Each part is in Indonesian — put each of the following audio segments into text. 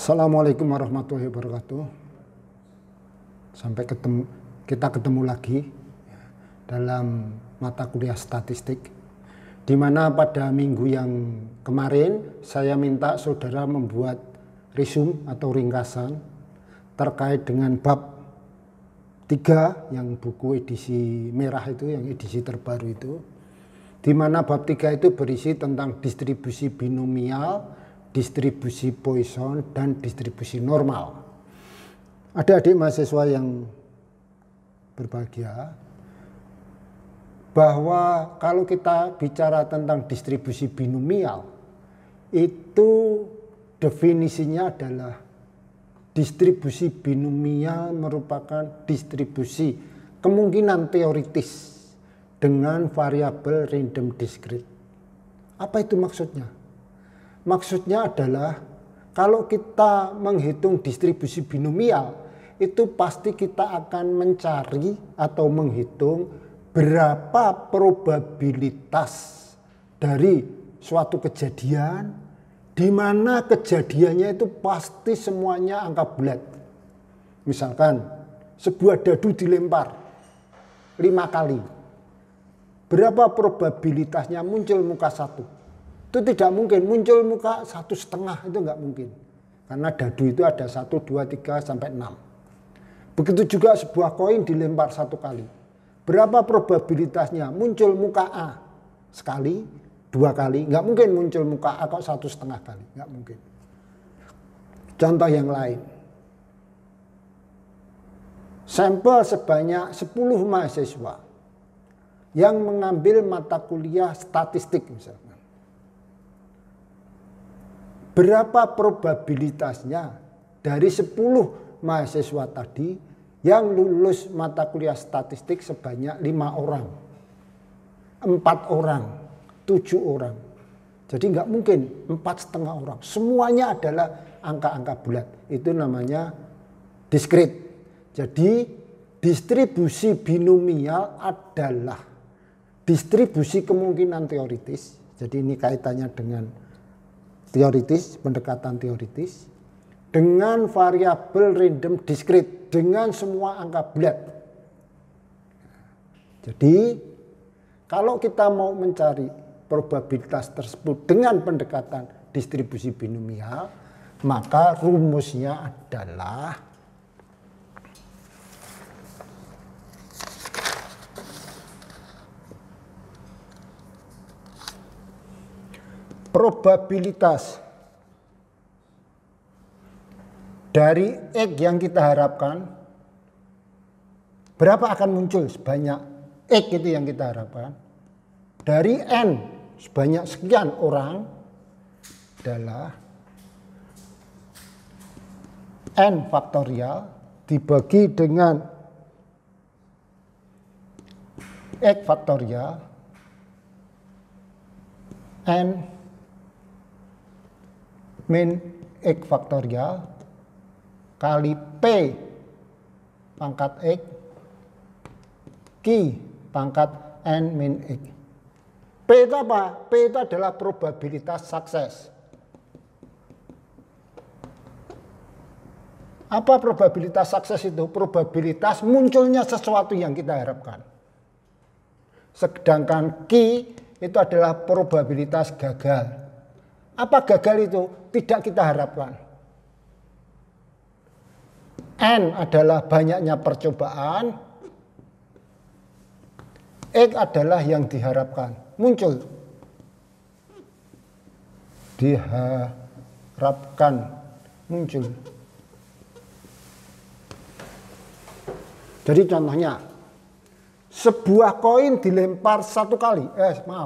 Assalamualaikum warahmatullahi wabarakatuh. Kita ketemu lagi dalam mata kuliah statistik, di mana pada minggu yang kemarin saya minta saudara membuat resume atau ringkasan terkait dengan bab 3 yang buku edisi merah itu, yang edisi terbaru itu, di mana bab 3 itu berisi tentang distribusi binomial, distribusi Poisson, dan distribusi normal. Adik-adik mahasiswa yang berbahagia, bahwa kalau kita bicara tentang distribusi binomial, itu definisinya adalah distribusi binomial merupakan distribusi kemungkinan teoritis dengan variabel random discrete. Apa itu maksudnya? Maksudnya adalah kalau kita menghitung distribusi binomial, itu pasti kita akan mencari atau menghitung berapa probabilitas dari suatu kejadian, di mana kejadiannya itu pasti semuanya angka bulat. Misalkan sebuah dadu dilempar 5 kali. Berapa probabilitasnya muncul muka 1? Itu tidak mungkin muncul muka 1,5, itu nggak mungkin. Karena dadu itu ada 1, 2, 3, sampai 6. Begitu juga sebuah koin dilempar 1 kali. Berapa probabilitasnya muncul muka A? Sekali, 2 kali. Nggak mungkin muncul muka A kok 1,5 kali. Nggak mungkin. Contoh yang lain. Sampel sebanyak 10 mahasiswa yang mengambil mata kuliah statistik misalnya. Berapa probabilitasnya dari 10 mahasiswa tadi yang lulus mata kuliah statistik sebanyak 5 orang, 4 orang, 7 orang. Jadi nggak mungkin 4,5 orang. Semuanya adalah angka-angka bulat. Itu namanya discrete. Jadi distribusi binomial adalah distribusi kemungkinan teoritis. Jadi ini kaitannya dengan teoritis, pendekatan teoritis, dengan variabel random discrete, dengan semua angka bulat. Jadi kalau kita mau mencari probabilitas tersebut dengan pendekatan distribusi binomial, maka rumusnya adalah probabilitas dari X yang kita harapkan, berapa akan muncul sebanyak X itu yang kita harapkan, dari N sebanyak sekian orang adalah N faktorial dibagi dengan X faktorial N min X faktorial kali P pangkat X Q pangkat N min X. P itu apa? P itu adalah probabilitas sukses. Apa probabilitas sukses itu? Probabilitas munculnya sesuatu yang kita harapkan. Sedangkan Q itu adalah probabilitas gagal. Apa gagal itu? Tidak kita harapkan. N adalah banyaknya percobaan. X adalah yang diharapkan. Muncul. Diharapkan muncul. Jadi contohnya, sebuah koin dilempar 1 kali.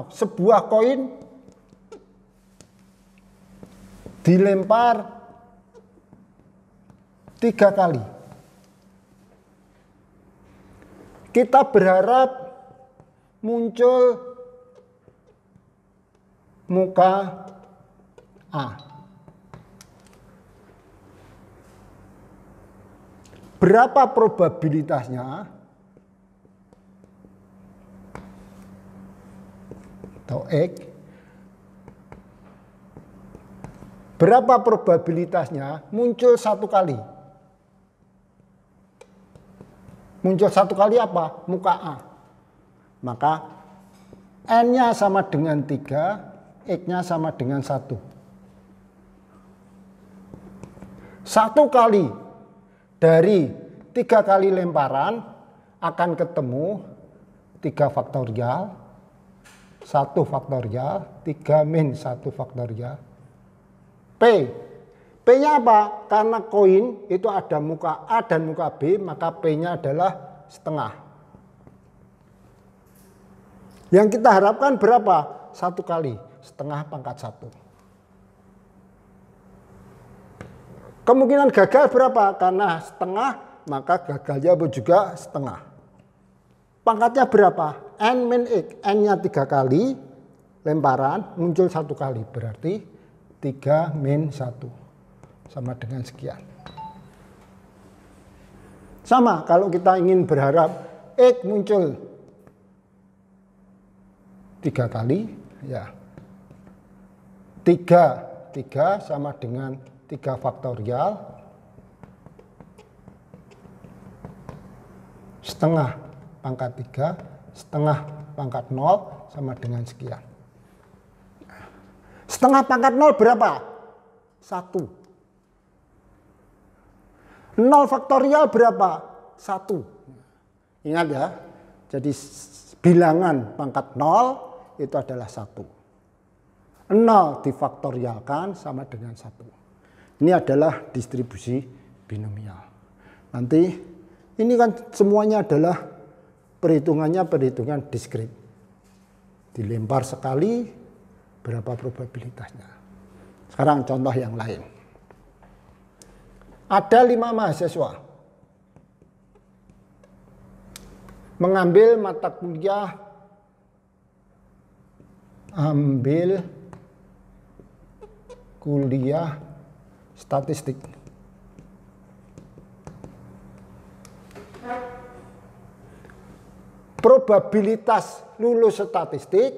Sebuah koin dilempar 3 kali. Kita berharap muncul muka A. Berapa probabilitasnya? Atau X Berapa probabilitasnya muncul satu kali? Muncul satu kali apa? Muka A. Maka N-nya sama dengan 3, X-nya sama dengan 1. Satu kali dari 3 kali lemparan akan ketemu 3 faktorial, 1 faktorial, 3 min 1 faktorial. P-nya apa? Karena koin itu ada muka A dan muka B, maka P-nya adalah setengah. Yang kita harapkan berapa? Satu kali, setengah pangkat 1. Kemungkinan gagal berapa? Karena setengah, maka gagalnya juga setengah. Pangkatnya berapa? N min X. N-nya 3 kali, lemparan muncul 1 kali. Berarti 3 min 1 sama dengan sekian. Sama kalau kita ingin berharap X muncul 3 kali, ya 3 sama dengan 3 faktorial setengah pangkat 3 setengah pangkat 0 sama dengan sekian. Setengah pangkat 0 berapa? 1. 0 faktorial berapa? 1. Ingat ya, jadi bilangan pangkat 0 itu adalah 1. 0 difaktorialkan sama dengan 1. Ini adalah distribusi binomial. Nanti ini kan semuanya adalah perhitungan diskrit. Dilempar sekali, berapa probabilitasnya. Sekarang contoh yang lain. Ada 5 mahasiswa mengambil mata kuliah statistik. Probabilitas lulus statistik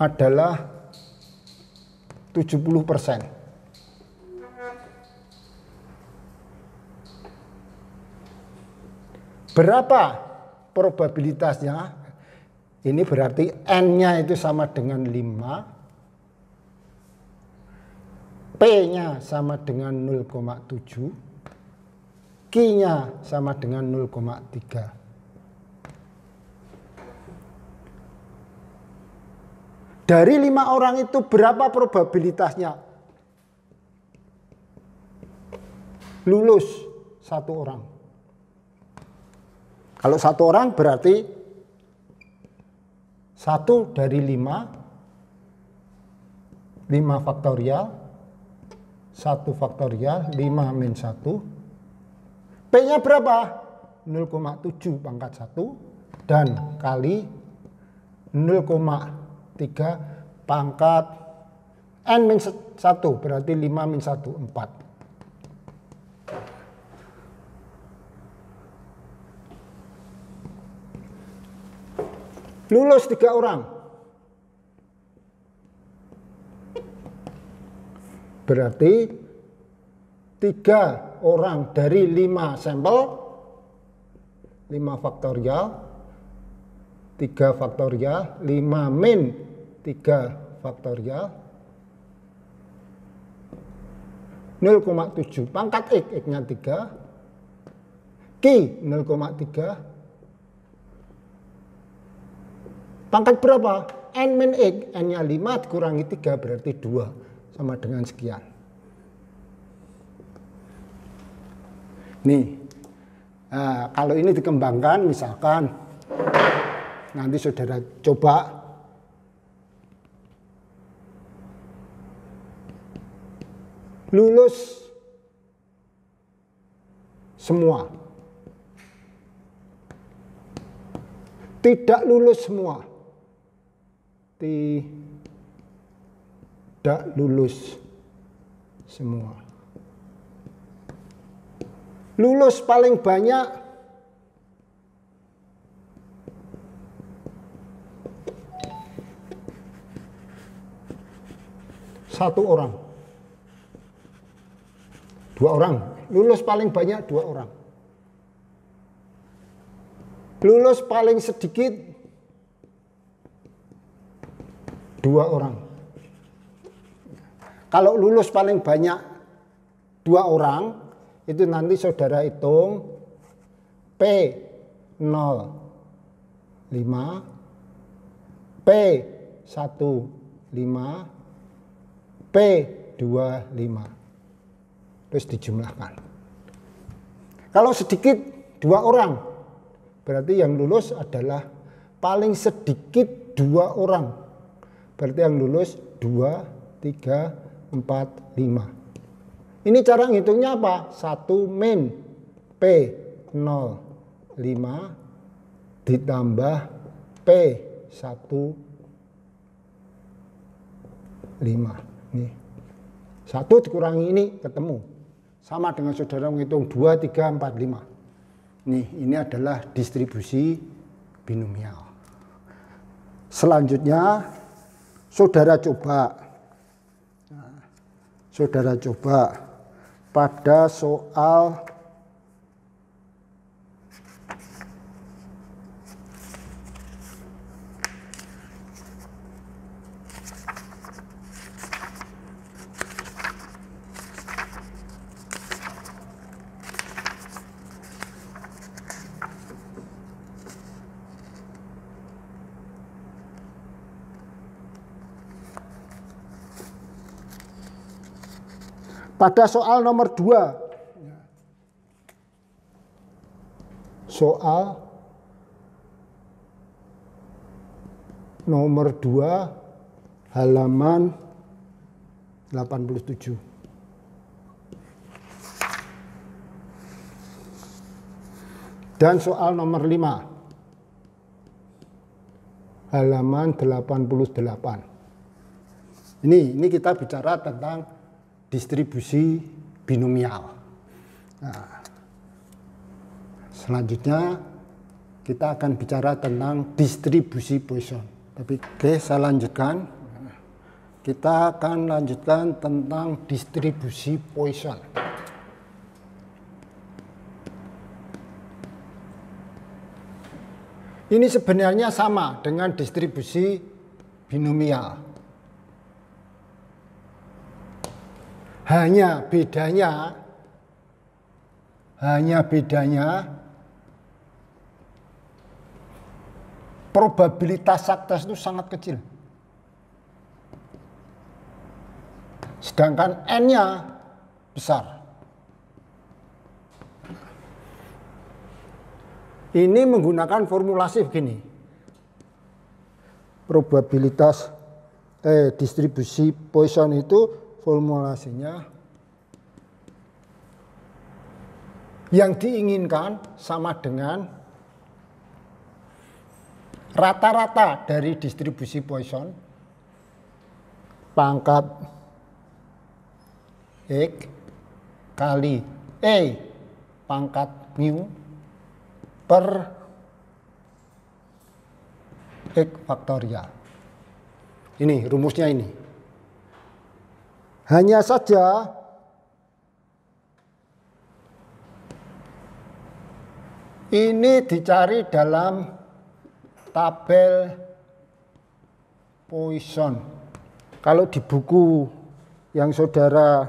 adalah 70%. Berapa probabilitasnya? Ini berarti N-nya itu sama dengan 5, P-nya sama dengan 0,7, Q-nya sama dengan 0,3. Dari 5 orang itu berapa probabilitasnya lulus 1 orang? Kalau 1 orang berarti 1 dari 5 faktorial, 1 faktorial, 5 min 1. P-nya berapa? 0,7 pangkat 1 dan kali 0,3 pangkat N min 1 berarti 5 min 1, 4. Lulus 3 orang. Berarti 3 orang dari 5 sampel, 5 faktorial, 3 faktorial, 5 min 3 faktorial, 0,7 pangkat X-nya 3, Q 0,3, pangkat berapa? N min X, N-nya 5 dikurangi 3 berarti 2 sama dengan sekian. Nih, kalau ini dikembangkan misalkan nanti saudara coba lulus semua, tidak lulus semua, tidak lulus semua, lulus paling banyak 1 orang. 2 orang. Lulus paling banyak 2 orang. Lulus paling sedikit 2 orang. Kalau lulus paling banyak 2 orang, itu nanti saudara hitung P05, P15, P25. Terus dijumlahkan. Kalau sedikit 2 orang, berarti yang lulus adalah paling sedikit 2 orang. Berarti yang lulus 2, 3, 4, 5. Ini cara ngitungnya apa? 1 min P05 ditambah P15. Nih. 1 dikurangi ini ketemu. Sama dengan saudara menghitung 2, 3, 4, 5. Nih, ini adalah distribusi binomial. Selanjutnya, saudara coba pada soal nomor 2. Soal nomor 2 halaman 87. Dan soal nomor 5 halaman 88. Ini kita bicara tentang distribusi binomial. Nah, selanjutnya kita akan bicara tentang distribusi Poisson. Tapi oke, saya lanjutkan. Kita akan lanjutkan tentang distribusi Poisson. Ini sebenarnya sama dengan distribusi binomial. Hanya bedanya probabilitas sukses itu sangat kecil. Sedangkan N-nya besar. Ini menggunakan formulasi begini. Probabilitas distribusi Poisson itu formulasinya yang diinginkan sama dengan rata-rata dari distribusi Poisson pangkat X kali E pangkat mu per X faktorial. Ini rumusnya ini. Hanya saja ini dicari dalam tabel Poisson. Kalau di buku yang saudara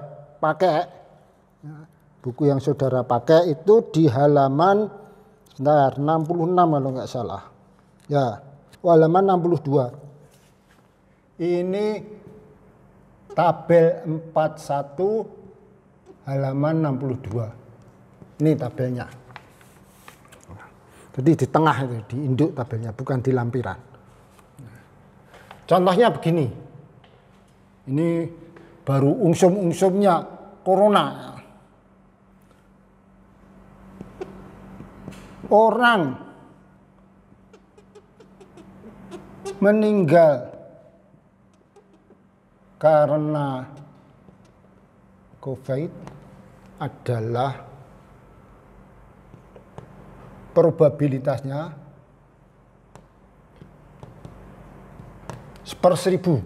pakai, itu di halaman 66 kalau nggak salah. Ya, halaman 62. Ini tabel 41 halaman 62. Ini tabelnya. Jadi di tengah itu, di induk tabelnya, bukan di lampiran. Contohnya begini. Ini baru ungsum-ungsumnya corona. Orang meninggal karena COVID adalah probabilitasnya 1/1000.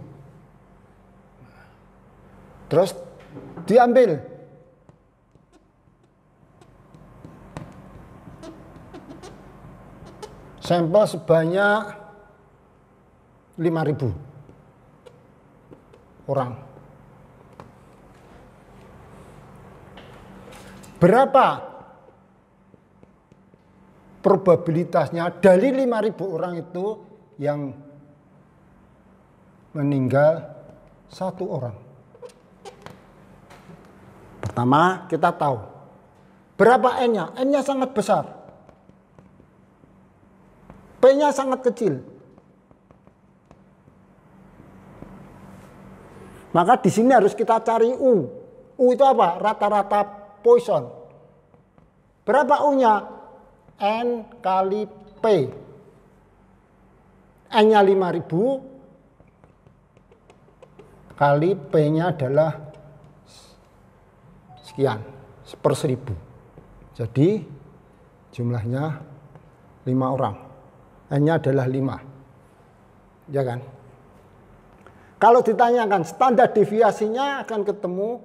Terus diambil sampel sebanyak 5.000 orang. Berapa probabilitasnya dari 5.000 orang itu yang meninggal 1 orang? Pertama, kita tahu berapa N-nya? N-nya sangat besar. P-nya sangat kecil. Maka di sini harus kita cari U. U itu apa? Rata-rata Poisson. Berapa U-nya? N kali P. N-nya 5.000 kali P-nya adalah sekian, per 1.000. Jadi jumlahnya 5 orang. N-nya adalah 5. Ya kan? Kalau ditanyakan standar deviasinya akan ketemu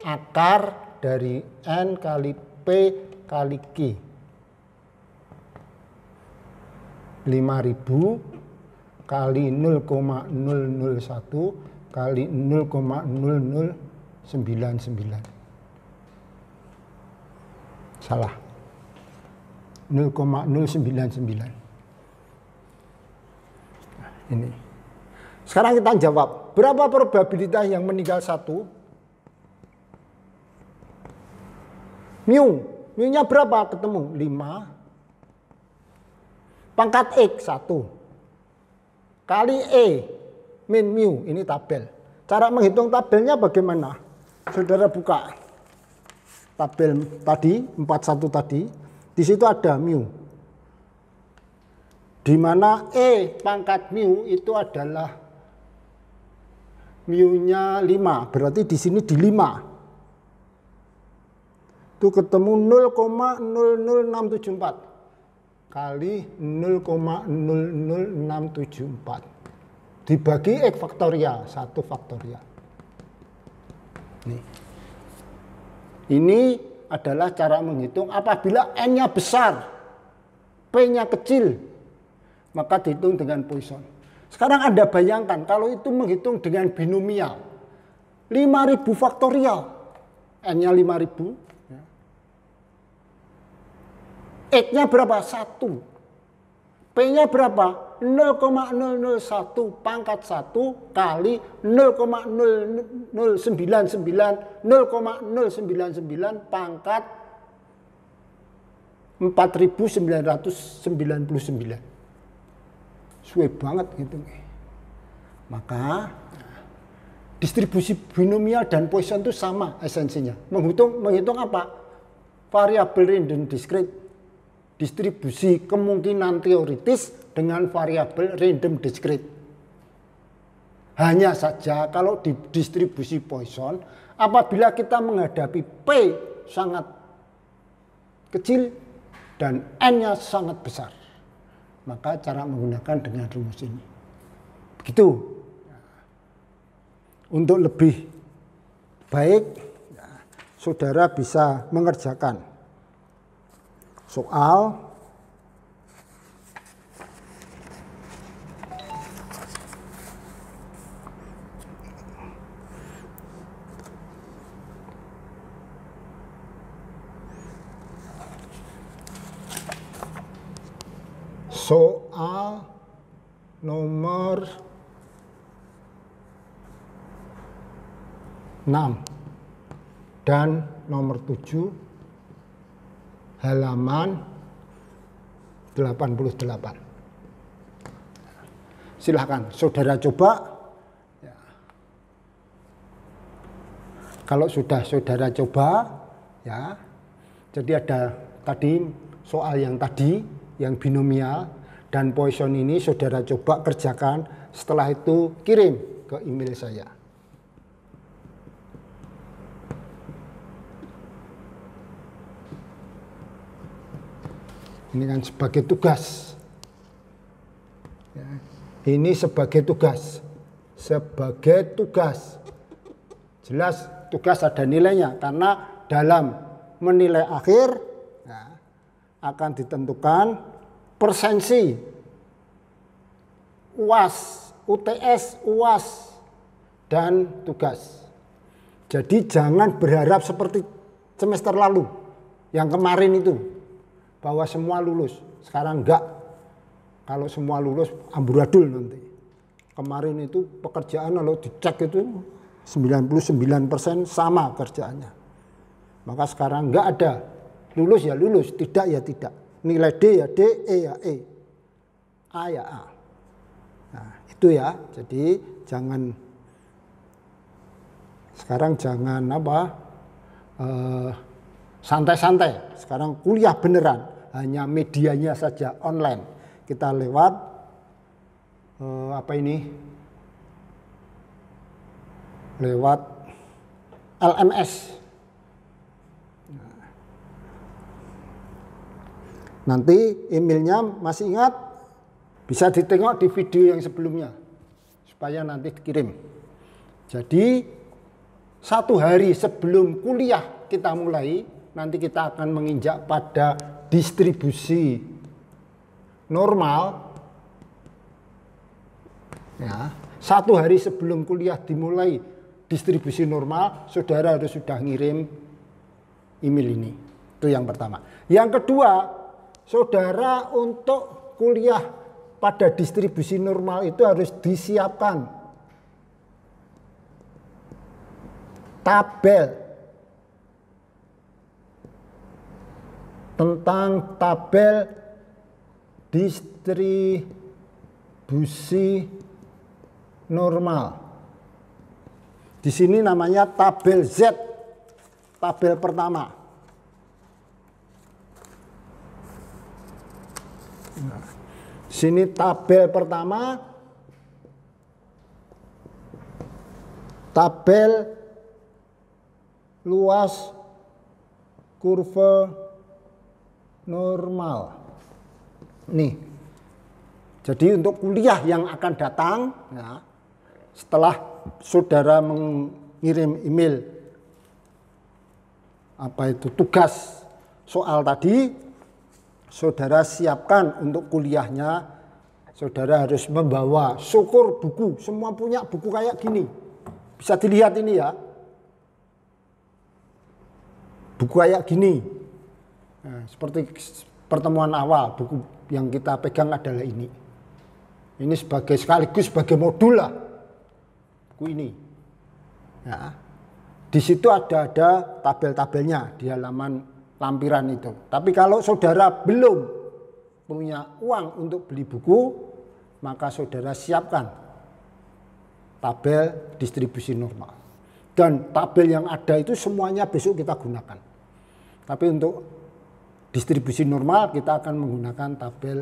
akar dari N kali P kali Q. 5.000 kali 0,001 kali 0,0099. Salah. 0,099. Ini. Sekarang kita jawab, berapa probabilitas yang meninggal 1? Mu. Mu-nya berapa ketemu? 5. Pangkat X 1. Kali E min mu. Ini tabel. Cara menghitung tabelnya bagaimana? Saudara buka tabel tadi, 41 tadi. Di situ ada mu. Di mana E pangkat mu itu adalah mu-nya 5. Berarti di sini di 5. Itu ketemu 0,00674 kali 0,00674 dibagi X faktorial, 1 faktorial. Ini adalah cara menghitung apabila N-nya besar, P-nya kecil, maka dihitung dengan Poisson. Sekarang Anda bayangkan kalau itu menghitung dengan binomial. 5.000 faktorial. N-nya 5.000. X-nya berapa? 1. P-nya berapa? 0,001 pangkat 1 kali 0,0099 pangkat 4.999. Suwe banget gitu. Maka distribusi binomial dan Poisson itu sama esensinya. Menghitung apa? Variabel random discrete. Distribusi kemungkinan teoritis dengan variabel random discrete. Hanya saja kalau di distribusi Poisson, apabila kita menghadapi P sangat kecil dan N-nya sangat besar, maka cara menggunakan dengan rumus ini. Begitu. Untuk lebih baik, saudara bisa mengerjakan soal nomor 6 dan nomor 7 halaman 88. Silahkan saudara coba. Kalau sudah saudara coba, ya, jadi ada tadi soal yang tadi, yang binomial dan Poisson ini saudara coba kerjakan. Setelah itu kirim ke email saya. Ini kan sebagai tugas. Ya, ini sebagai tugas. Sebagai tugas. Jelas tugas ada nilainya karena dalam menilai akhir akan ditentukan persensi UAS, UTS, UAS, dan tugas. Jadi jangan berharap seperti semester lalu yang kemarin itu bahwa semua lulus. Sekarang enggak. Kalau semua lulus amburadul nanti. Kemarin itu pekerjaan kalau dicek itu 99% sama kerjaannya. Maka sekarang enggak ada. Lulus ya lulus, tidak ya tidak. Nilai D ya D, E ya E. A ya A. Nah, itu ya. Jadi sekarang jangan santai-santai. Sekarang kuliah beneran, hanya medianya saja online. Kita lewat lewat LMS. Nanti emailnya masih ingat, bisa ditengok di video yang sebelumnya supaya nanti dikirim. Jadi 1 hari sebelum kuliah kita mulai, nanti kita akan menginjak pada distribusi normal. Ya, 1 hari sebelum kuliah dimulai distribusi normal, saudara harus sudah ngirim email ini. Itu yang pertama. Yang kedua, saudara untuk kuliah pada distribusi normal itu harus disiapkan tabel tentang tabel distribusi normal. Di sini namanya tabel Z, tabel pertama. Nah, sini tabel pertama, tabel luas kurva normal. Nih. Jadi untuk kuliah yang akan datang, ya, setelah saudara mengirim email tugas soal tadi, saudara siapkan untuk kuliahnya. Saudara harus membawa syukur buku, semua punya buku kayak gini. Bisa dilihat ini ya. Buku kayak gini. Nah, seperti pertemuan awal, buku yang kita pegang adalah ini. Ini sekaligus sebagai modul lah. Buku ini. Ya. Di situ ada tabel-tabelnya di halaman lampiran itu. Tapi kalau saudara belum punya uang untuk beli buku, maka saudara siapkan tabel distribusi normal. Dan tabel yang ada itu semuanya besok kita gunakan. Tapi untuk distribusi normal kita akan menggunakan tabel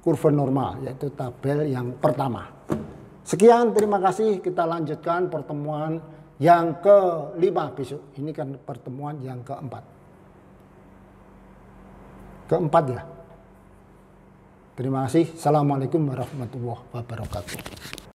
kurva normal, yaitu tabel yang pertama. Sekian, terima kasih. Kita lanjutkan pertemuan yang ke-5 besok. Ini kan pertemuan yang keempat ya. Terima kasih. Assalamualaikum warahmatullahi wabarakatuh.